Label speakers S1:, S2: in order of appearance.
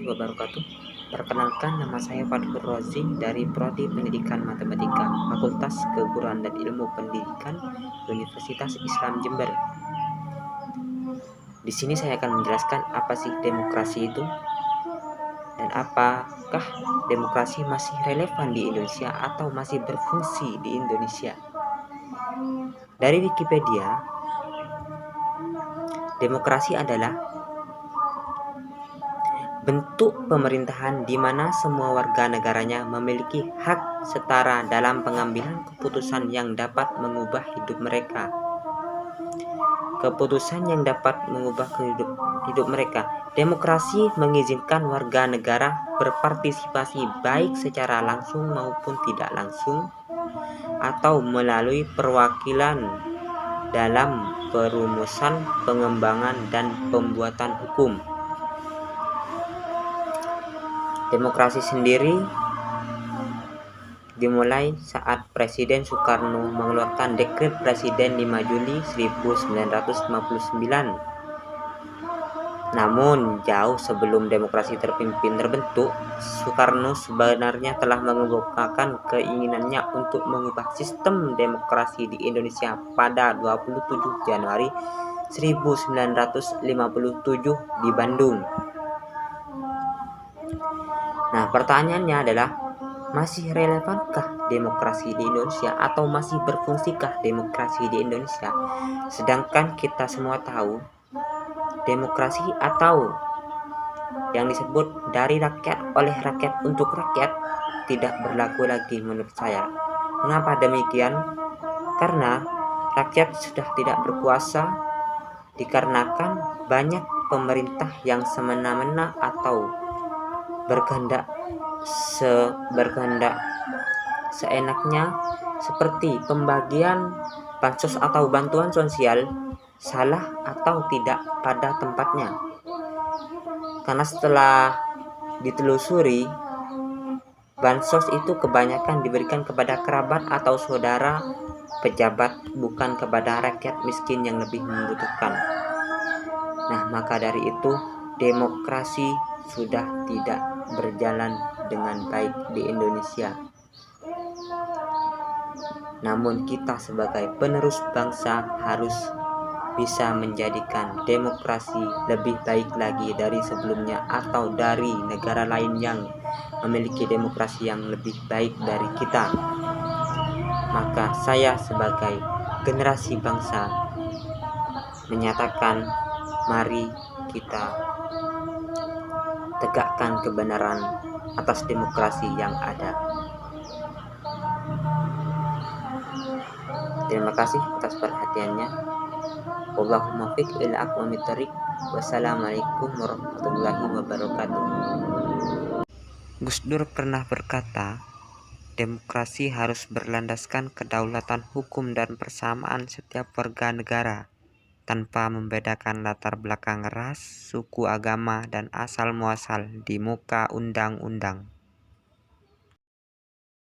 S1: warahmatullahi wabarakatuh. Perkenalkan, nama saya Fathur Rozi dari Prodi Pendidikan Matematika, Fakultas Keguruan dan Ilmu Pendidikan, Universitas Islam Jember. Di sini saya akan menjelaskan apa sih demokrasi itu dan apakah demokrasi masih relevan di Indonesia atau masih berfungsi di Indonesia. Dari Wikipedia, demokrasi adalah bentuk pemerintahan di mana semua warga negaranya memiliki hak setara dalam pengambilan keputusan yang dapat mengubah hidup mereka. Keputusan yang dapat mengubah hidup mereka. Demokrasi mengizinkan warga negara berpartisipasi baik secara langsung maupun tidak langsung atau melalui perwakilan dalam perumusan, pengembangan, dan pembuatan hukum. Demokrasi sendiri dimulai saat Presiden Soekarno mengeluarkan Dekret Presiden 5 Juli 1959. Namun, jauh sebelum demokrasi terbentuk, Soekarno sebenarnya telah mengemukakan keinginannya untuk mengubah sistem demokrasi di Indonesia pada 27 Januari 1957 di Bandung. Nah, pertanyaannya adalah, masih relevankah demokrasi di Indonesia atau masih berfungsikah demokrasi di Indonesia? Sedangkan kita semua tahu, demokrasi atau yang disebut dari rakyat, oleh rakyat, untuk rakyat tidak berlaku lagi menurut saya. Mengapa demikian? Karena rakyat sudah tidak berkuasa dikarenakan banyak pemerintah yang semena-mena atau berkehendak seenaknya, seperti pembagian bansos atau bantuan sosial salah atau tidak pada tempatnya. Karena setelah ditelusuri, bansos itu kebanyakan diberikan kepada kerabat atau saudara pejabat, bukan kepada rakyat miskin yang lebih membutuhkan. Nah, maka dari itu demokrasi sudah tidak berjalan dengan baik di Indonesia. Namun kita sebagai penerus bangsa harus bisa menjadikan demokrasi lebih baik lagi dari sebelumnya atau dari negara lain yang memiliki demokrasi yang lebih baik dari kita. Maka saya sebagai generasi bangsa menyatakan, mari kita tegakkan kebenaran atas demokrasi yang ada. Terima kasih atas perhatiannya. Wallahumma fiq ila aqwamit thoriq. Wassalamualaikum warahmatullahi wabarakatuh. Gus Dur pernah berkata, demokrasi harus berlandaskan kedaulatan hukum dan persamaan setiap warga negara, tanpa membedakan latar belakang ras, suku, agama, dan asal muasal di muka undang-undang.